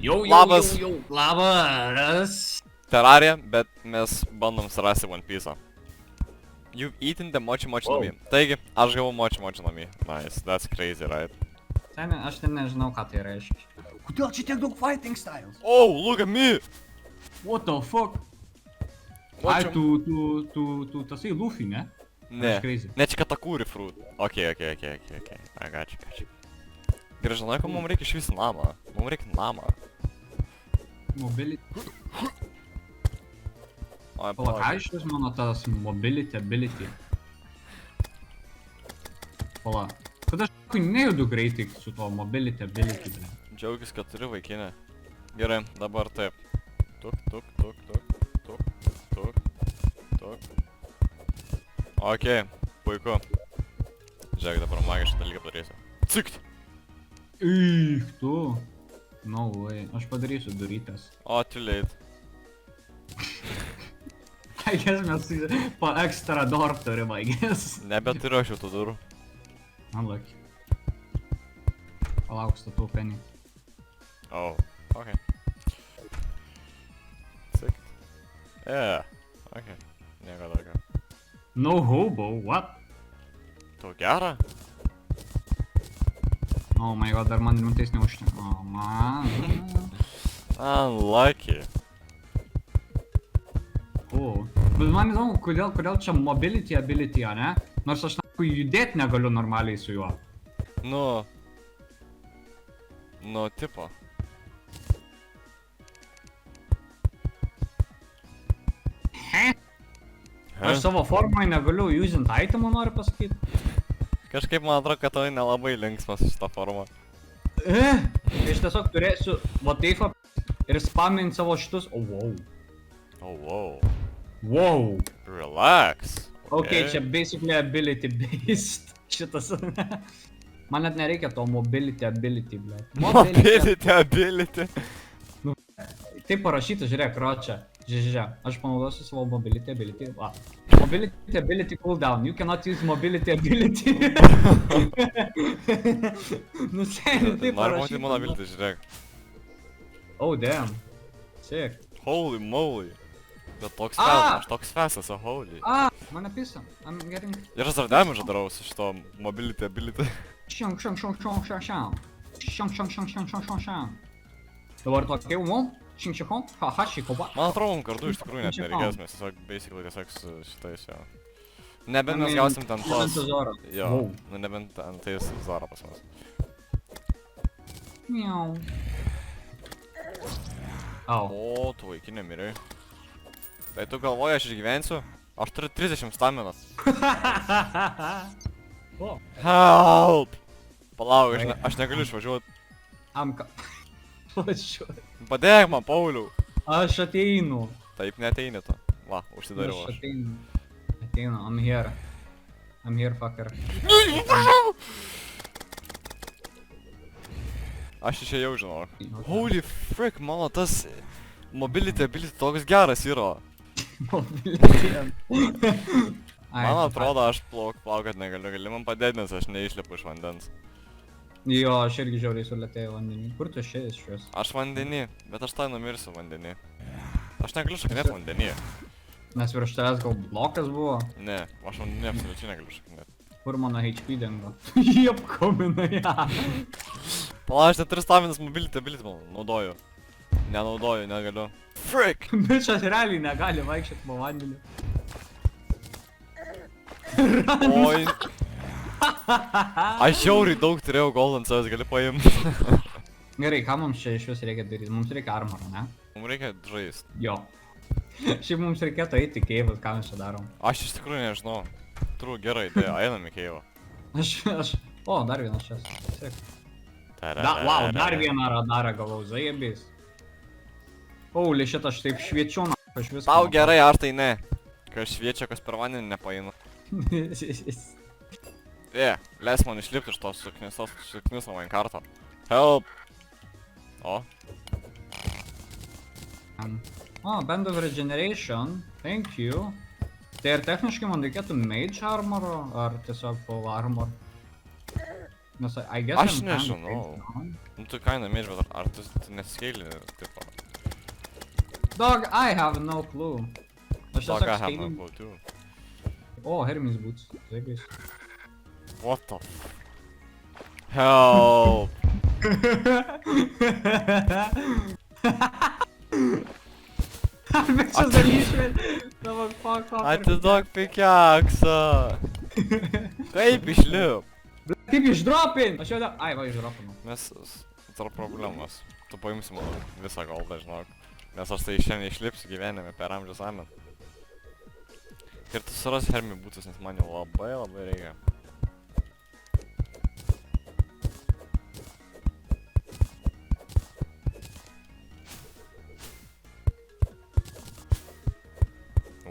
Labas. Labas. Terarija, bet mes bandom surasti One Piece'ą. You've eaten the mochi nami. Taigi, aš gavau mochi nami. Nice, that's crazy, right? Seniai, aš net nežinau, ką tai reiškia. Kodėl čia tiek daug fighting styles? Oh, look at me! What the fuck? Ai, tu tasai Luffy, ne? Ne, Aš crazy. ne čia katakuri fruit. Okay. I got you. Ir žinai, ko mums reikia iš vis namą. Mums reikia namą. Mobility. Oi, Pala, ką iš vis mano tas mobility ability? Pala, kad aš nejudu greitai su tuo mobility ability, ble. Džiaugis, kad turi vaikinę. Gerai, dabar taip. Tuk. Okei, puiku. Žiūrėk, dabar magišką dalyką padarysiu. Cikt! Eik, tu. No way, aš padarysiu durytės. O, too late. I guess mes po extra door turim, I guess. Nebeturiu aš jau tų durų. Unlucky. Palauk, statau penį. Oh, okei. Cikt. Okei. Nieko daugiau. No hobo, what? Tau gera? Oh my god, dar man mintis neužtenka. Oh man. Unlucky. Oh. Bet man įdomu, kodėl čia mobility ability, ne? Nors aš judėt negaliu normaliai su juo. Nu, tipo. He? Aš savo formai negaliu usint itemų, noriu pasakyti. Kažkaip man atrodo, kad tau nelabai linksmas šitą formą. Aš tiesiog turėsiu va taip ir spamint savo šitus. Oh, wow. Oh, wow. Wow. Relax. Okay, čia basically ability based šitas. Man net nereikia to mobility ability, ble. Mobility. Taip parašyta, žiūrėk, ročia. Žiūrėk, aš panaudosiu savo mobility ability. Mobility ability cooldown. You cannot use mobility ability. Nu seniai, taip Noriu parašyta. mano ability, žiūrėk. Oh, damn. Sick. Holy moly. Bet toks festas, holy. Mane pisa. I'm getting... Ir aš dar damage darau su šito mobility ability. Šiang. Dabar tokia jau, šing, haha, šikoba. Man atrodo, kartu iš tikrųjų net nereikės, mes tiesiog su šitais jo. Nebent mes gausim ten tos... Jo, nebent ten tais Zara pas mus. Miau. Au. O, tu vaikinė miriai. Tai tu galvoji, aš išgyvensiu? Aš turiu 30 staminas. Help! Palauk, aš negaliu išvažiuoti. Amka. Važiuoju. Padėk man, Pauliau. Aš ateinu. Taip neateini tu. Va, užsidariau aš. Ateinu, I'm here. I'm here, fucker. Aš išėjau, žinok. Holy frick, mano tas mobility ability toks geras yra. Man atrodo, aš plaukat negaliu, gali man padėti, nes aš neišlipu iš vandens. Jo, aš irgi žiauriai sulėtėjau vandenį. Kur tu šiais šios? Aš vandenį, bet aš tai numirsiu vandenį. Aš negaliu šaknėt vandenį. Nes virš tavęs gal blokas buvo? Ne, aš vandenį absoliučiai negaliu šaknėt. Kur mano HP dingo? Jep, komina ją. Pala, aš net 3 staminas mobility ability naudoju. Nenaudoju, negaliu. Frick! Bičas realiai negali vaikščioti po vandeniu. Oi. Aš žiauriai daug turėjau golden savęs, gali paimti. Gerai, ką mums čia iš vis reikia daryti? Mums reikia armoro, ne? Mums reikia žaist. Jo. Šiaip mums reikėtų eiti į keivus, ką mes čia darom. Aš iš tikrųjų nežinau. Turiu gerą idėją, einam į keivą. O, dar vienas šias. Siek. Wow, dar vieną radarą gavau, zajebys. Holy shit, aš taip šviečiu, aš viską. Tau gerai, ar tai ne? Kai aš šviečia, kas per vandenį nepainu. Leis man išlipti iš tos sukniso man kartą. Help! O? Band of Regeneration, thank you. Tai ar techniškai man reikėtų mage armoro, ar tiesiog full armor? Nes I guess Aš I'm kinda nežinau. phased on. Nu tu kaina mėž, bet ar tu neskeili, tipo. Dog, I have no clue. Aš Dog, I tiesiog have no scaling. clue too. O, Hermes boots. Zaibais. What the Help! Bičias dar išved. Tavo fuck off. Atiduok pikeksą! Kaip išlip? Kaip išdropin? Aš jau da... Ai, va, išdropinu. Mes tarp problemas. Tu paimsi mano visą goldą, žinok. Nes aš tai šiandien išlipsiu gyvenime per amžius amen. Ir tu suras Hermi būtus, nes man jau labai reikia.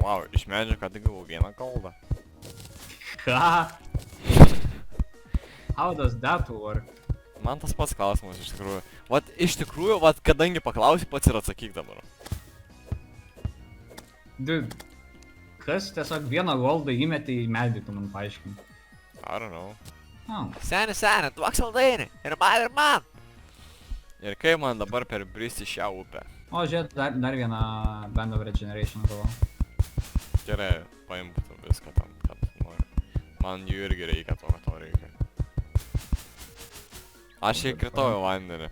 Wow, iš medžio ką tik gavau vieną goldą. Ką? How does that work? Man tas pats klausimas iš tikrųjų. Vat iš tikrųjų, vat kadangi paklausi, pats ir atsakyk dabar. Dude, kas tiesiog vieną goldą įmetė į medį, tu man paaiškink. I don't know. Oh. Seni, duok saldainį. Ir man. Ir kaip man dabar perbristi šią upę? O, žiūrėt, dar vieną Band of Regeneration gavau. Gerai, paimk tu viską tam, kad nori. Man jų irgi reikia to, kad tau reikia. Aš įkritau į vandenį.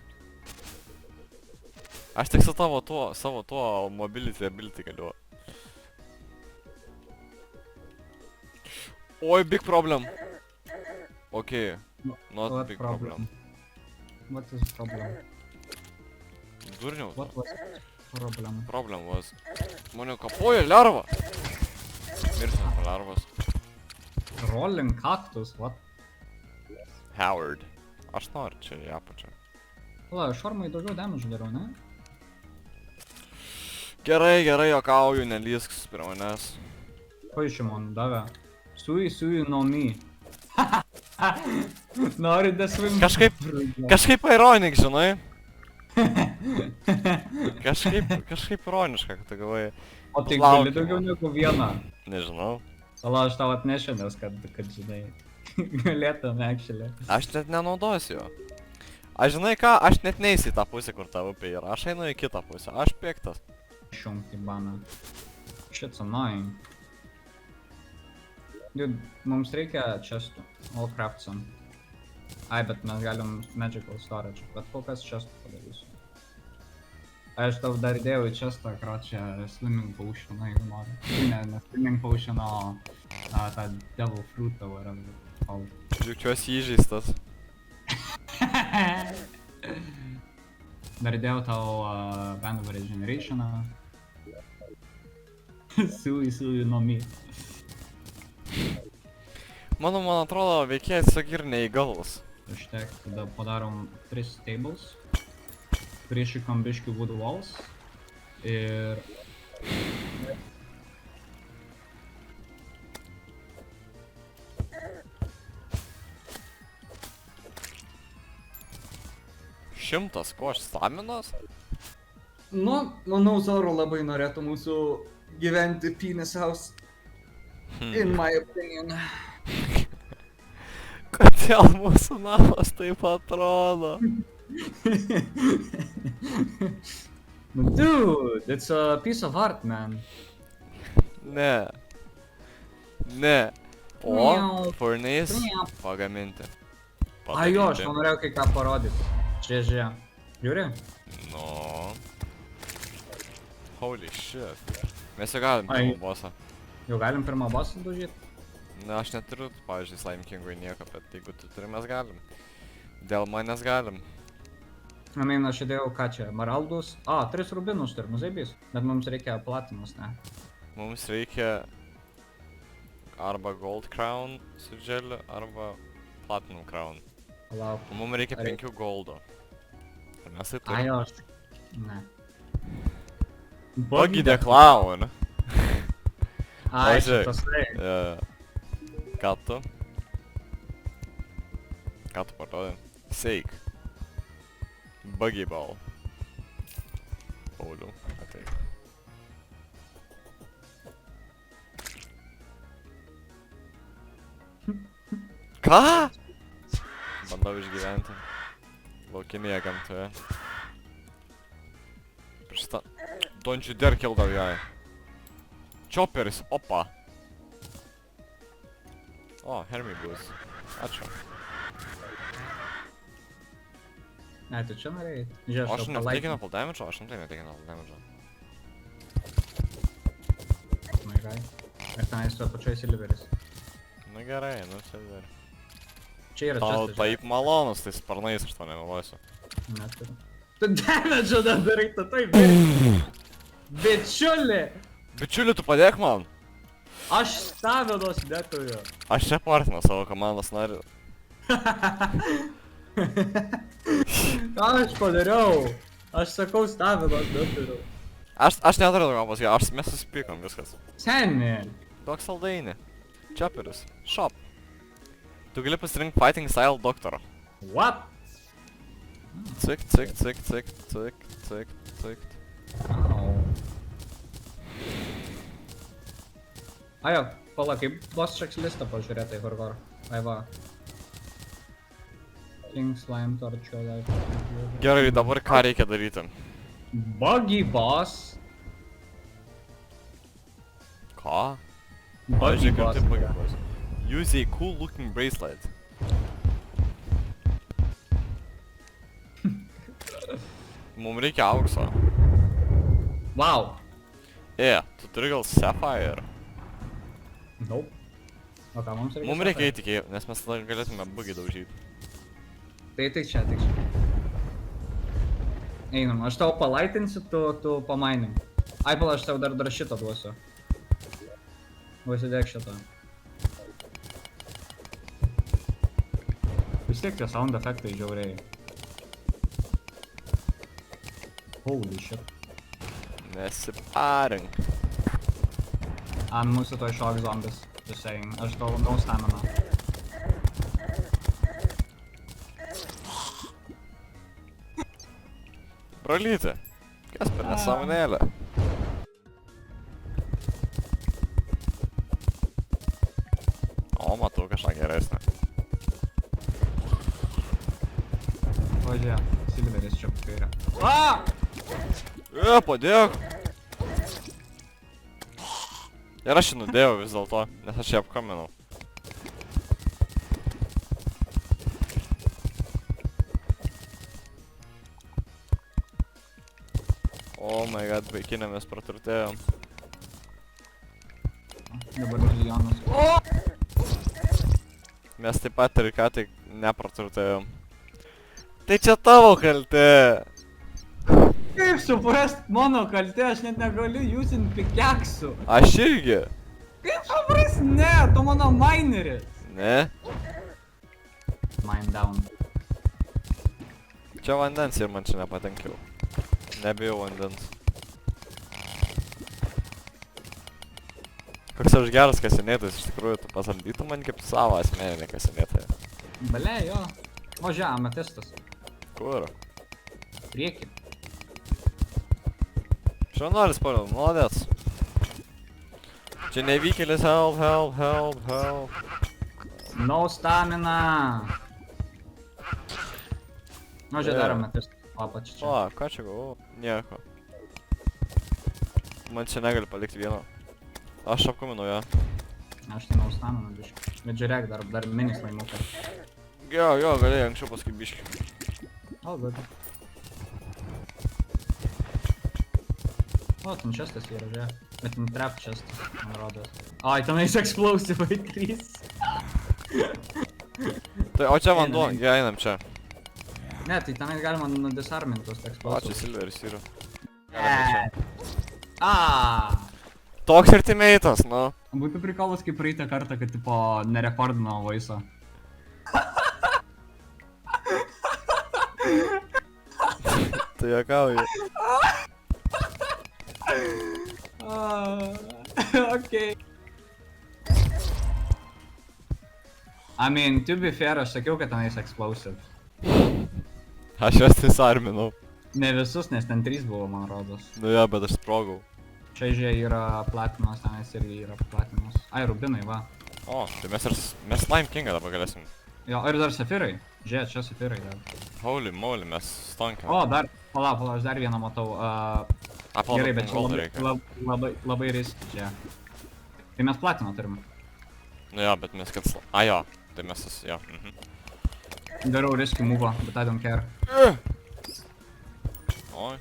Aš tik su savo tuo mobility galiu. Oi, big problem. Okay, not What big problem. What is problem? Durniau. What was problem? Problem was. Mane kapoja lerva. Mirsim po lervos. Rolling cactus, what? Howard. Aš noriu čia į apačią. Pala, šormai daugiau damage darau, ne? Gerai, juokauju, nelysk prie manęs. Ko iš man davė? Sui no me. Nori desvim. Kažkaip ironic, žinai? Kažkaip ironiška, kad tu gavai. O tai gali daugiau negu vieną. Nežinau. Pala, aš tau atnešiu, nes kad žinai, galėtum actually. Aš net nenaudosiu jo. Aš žinai ką, aš net neįsiu į tą pusę, kur ta upė yra. Aš einu į kitą pusę, aš piktas. Šunkt į baną. Shit's annoying. Dude, mums reikia chestų. All craftsam. Ai, bet mes galim magical storage. Bet kol kas chestų padarysiu. Aš tau dar įdėjau į chestą, kročią, swimming potion, jeigu nori. Ne swimming potion, o tą devil fruit, whatever. Jaučiuosi įžeistas. Dar įdėjau tau Band of Regenerationą. Sui no me. Man atrodo, veikėjas tiesiog ir neįgalus. Užtek, tada padarom 3 stables. Priešikam biškių wood walls. Ir... Šimtas, ko aš staminos? Nu, manau, Zoro labai norėtų mūsų gyventi penis house. In my opinion. Kodėl mūsų namas taip atrodo? Dude, it's a piece of art, man. Ne. O, furnace pagaminti. Ai jo, aš tau norėjau kai ką parodyti. Čia, žiūrė. Žiūri? No. Holy shit. Mes jau galim pirmą bossą. Jau galim pirmą bossą daužyti? Ne, aš neturiu, pavyzdžiui, Slime Kingui nieko, bet jeigu tu turi, mes galim. Dėl manęs galim. Ameina, aš įdėjau ką čia, maraldus. 3 rubinus turim, zaibys. Bet mums reikia platinus, ne? Mums reikia arba Gold Crown su dželiu, arba Platinum Crown. Palauk. Mums reikia 5 goldo. Ar mes tai turim? Ai, aš... Ne. Buggy the Clown! Ai, šitas tai. Ką tu? Ką tu parodai? Seik. Buggy Ball. Pauliau, ateik. Ką? Bandau išgyventi. Laukinėje gamtoje. Prieš tą... Don't you dare kill that guy. Chopperis, opa. O, Hermie bus. Ačiū. Ne, tu čia norėjai? Žiūrėk, Aš neteikinu full damage, aš neteikinu full damage. My guy. Ir tenais tuo pačioj Silveris. Nu gerai, nu Silver. Čia yra Tau čia. taip malonus, tai sparnais aš to nemeluosiu. Neturiu. Tu damage dar darai, tu taip. Bičiuli! Bičiuli, tu padėk man! Aš stavinos neturiu. Aš čia partinu savo komandos nariu. Ką aš padariau? Aš sakau stavinos neturiu. Aš neturiu daugiau pasakyti, mes susipykom viskas. Seni. Duok saldainį. Chopperis. Shop. Tu gali pasirinkti fighting style doktoro. What? Cik, cik, cik, cik, cik, cik, cik. Au. Ajo, pala, kaip boss checklistą pažiūrėtai, Horgor. Ai va. King Slime Torčio Life. Gerai, dabar ką reikia daryti? Buggy boss. Ką? Buggy Pavyzdžiui, kaip boss. taip pagėbos. Use a cool looking bracelet. Mums reikia aukso. Wow. Tu turi gal Sapphire? Nope. O ką mums reikia? Mums reikia eiti iki, nes mes tada galėtume bugį daužyti. Tai tik čia. Einam, aš tau palaitinsiu, tu pamainim. Ai, pala, aš tau dar šitą duosiu. Vasidėk šitą. Vis tiek tie sound efektai žiauriai. Holy shit. Nesiparink. Ant mūsų toj šok zombis. Just saying. Aš tau no stamina. Brolyti. Kas per nesąmonėlę? O, matau kažką geresnę. Važiuoja. Silveris čia kairė. Padėk! Ir aš jį nudėjau vis dėlto, nes aš jį apkaminau. Oh my god, vaikinė mes praturtėjom. Dabar milijonus. Mes taip pat ir ką tik nepraturtėjom. Tai čia tavo kaltė! Kaip suprast mano kaltė, aš net negaliu jūsint pikeksų. Aš irgi. Kaip suprast, ne, tu mano mineris. Ne? Mine down. Čia vandens ir man čia nepatenkiau. Nebijau vandens. Koks aš geras kasinėtas, iš tikrųjų, tu pasamdytum man kaip savo asmeninį kasinėtoją. Bale, jo. O, žiūrė, ametistas. Kur? Prieki. Šaunuolis, Pauliau, молодец. Čia nevykėlis, help. No stamina. Nu, žiūrė, dar ametistas. Apač čia. O, ką čia gavau? Nieko. Man čia negali palikti vieno. Aš apkaminu ją. Aš tai no stamina, biškai. Bet žiūrėk, dar minis laimukai. Jo, galėjai anksčiau paskui biškį. O, good. O, ten čestas yra, žiūrėk. Bet ten trap čestas, man rodos. Ai, tenais explosivai 3. Tai, o čia vanduo, jei einam čia. Ne, tai tenais galima nudisarmint tos O, čia explosivus. Silveris yra. Aaaa! Toks artimeitas, nu. Būtų prikolas kaip praeitą kartą, kad tipo nerekordino voiso. Tai juokauju. Okay. I mean, to be fair, aš sakiau, kad tenais explosive. Aš juos disarminau. Ne visus, nes ten 3 buvo, man rodos. Nu jo, bet aš sprogau. Čia žiūrė yra platinos, tenais irgi yra platinos. Ai, rubinai, va. O, tai mes Slime Kingą dabar galėsim. Jo, ir dar safirai. Žiūrėk, čia supirai dar. Holy moly, mes stonkiam. O, dar, palauk, aš dar vieną matau. Gerai, bet čia labai riski čia. Tai mes platiną turim. Nu jo, bet mes kad... A jo, tai mes jo. Darau riski move, but I don't care. Oi.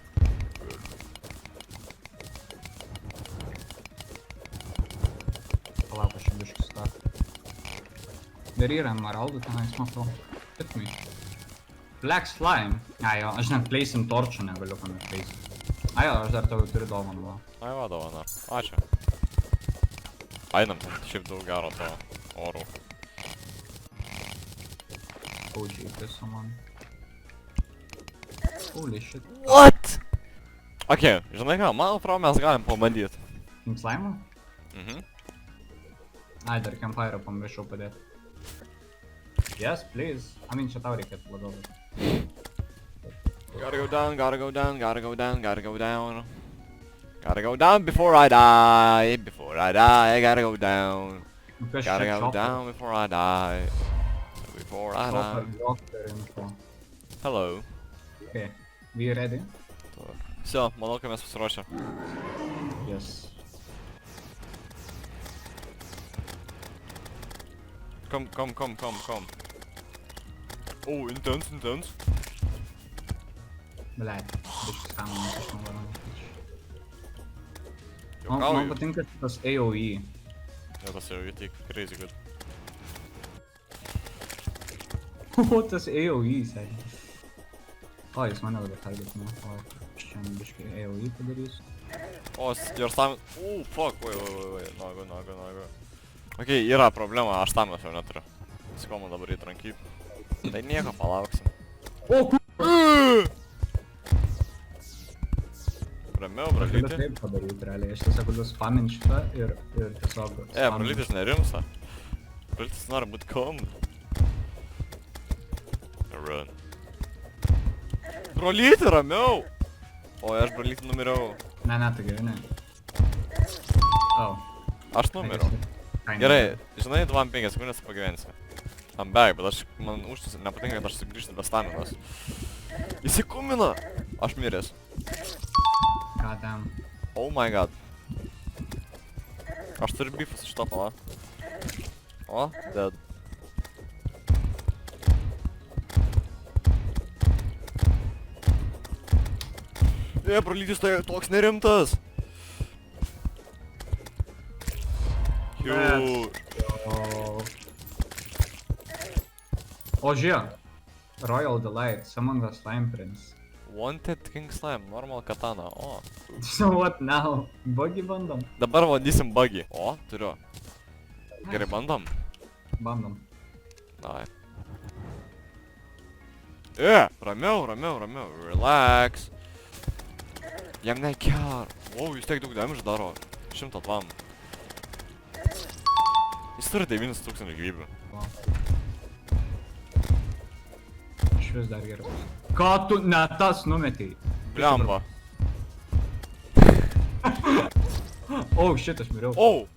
Palauk, aš čia biškis tą. Dar yra emeraldų tenais, matau. Hit me. Black slime. A jo, aš net pleisim torčių negaliu pamet pleisim. A jo, aš dar tau turiu dovaną. Ai va, dovana. Ačiū. Einam, ten šiaip daug gero to orų. Skaudžiai piso man. Holy shit. What? Okei, žinai ką, man atrodo mes galim pabandyt. King slime? Ai, dar campfire pamiršau padėti. Yes, please. I mean, čia tau reikėtų labiau. Gotta go down, gotta go down, gotta go down, gotta go down. Gotta go down before I die, I gotta go down. Gotta go down before I die, before I die. Hello. Okay, we ready? Все, manau, kad mes pasiruošę. Yes. Come. Oh, intense. Блядь, biškis kameras išnaudojam. Man Juokauju. patinka šitas AOE. Jo, tas jau tik crazy good. O, tas AOE, sėdi. O, jis mane dabar targetina. O, aš čia biškai AOE padarysiu. O, ir tam... Fuck, wait, nago. Okei, yra problema, aš tam jau neturiu. Sakau, man dabar įtrankyt. Tai nieko, palauksim. O, Ramiau, Galiu bralyti. taip padaryti realiai, aš tiesiog galiu spamint šitą ir tiesiog... Bralytis nerimsta. Bralytis nori būt calm. Run. Bralyti, ramiau! Oi, aš bralyti numiriau. Ne, tu gyveni. Oh. Aš numiriau. Gerai, žinai, 2-5 sekundės pagyvensi. I'm back, bet man užtis nepatinka, kad aš sugrįžtu be staminos. Įsikumina! Aš miręs. God damn. Oh my god. Aš turiu beefą su šito pala. O, dead. Bralytis tai toks nerimtas. Huge. O, žiūrėk. Royal Delight, summon the slime prince. Wanted King Slime, normal katana, o. So what now? Buggy bandom? Dabar bandysim buggy. O, turiu. Gerai, bandom? Bandom. Dai. Ramiau, relax. Jam neker. Wow, jis tiek daug damage daro. 100 atvam. Jis turi 9000 gyvybių. Aš vis dar geriau. Ką tu ne tas numetei? Blemba. Oh shit, aš miriau. O!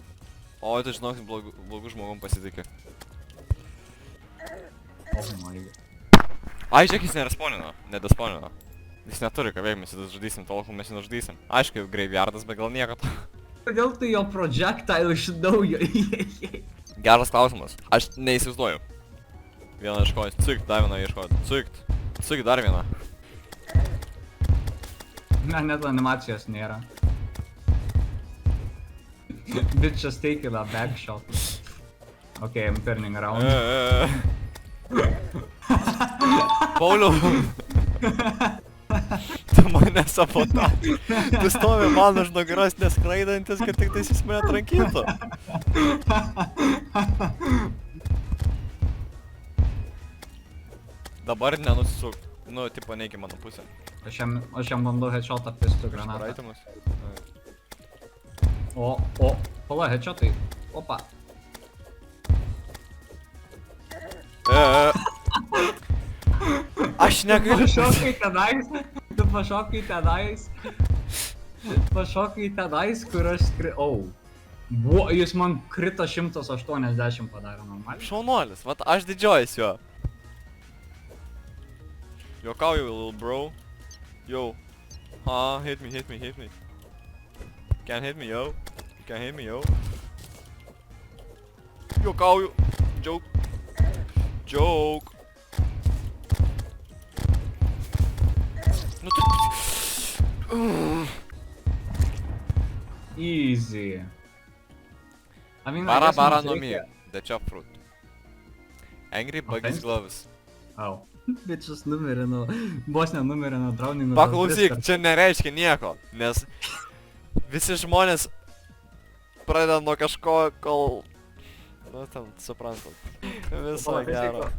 O, tai žinokit, blogų žmogum pasitikė. Oh my god. Ai, žiūrėk, jis nerespawnina, nedespawnina. Jis neturi ką veikti, mes jį žudysim, tol kol mes jį nužudysim. Aišku, graveyardas, bet gal nieko to. Kodėl tu jo projectile iš naujo? Geras klausimas. Aš neįsivaizduoju. Vieną ieškojus, cikt, dar vieną ieškojus, cikt, dar vieną. Ne, net animacijos nėra. Bitch just taking a back shot. Okay, I'm turning around. Pauliau! Tu mane sabotaži. Tu stovi man už nugaros neskraidantis, kad tik tais jis mane trankytų. Dabar nenusisuk. Nu, tipo, neiki mano pusę. Aš jam bandau headshotą pistų granatą. Praeitimus. O, pala, headshotai. Opa. Aš negaliu. Pašokai tenais, kur aš jis man krito 180 padarė normaliai. Šaunuolis, vat aš didžiuojuosi juo. Juokauju, little bro. Yo. Hit me. Can't hit me, yo. You can't hit me, yo. Juokauju. Joke. Nu tu... Easy. I mean, I guess Bara mums no reikia- me. The chop fruit. Angry Buggy's Offense? gloves. Au. Bičias numirė nuo... Bos nenumirė nuo drowningo. Paklausyk, čia nereiškia nieko, nes visi žmonės pradeda nuo kažko, kol... Nu, ten suprantat. Viso Palauk, vis tiek gero.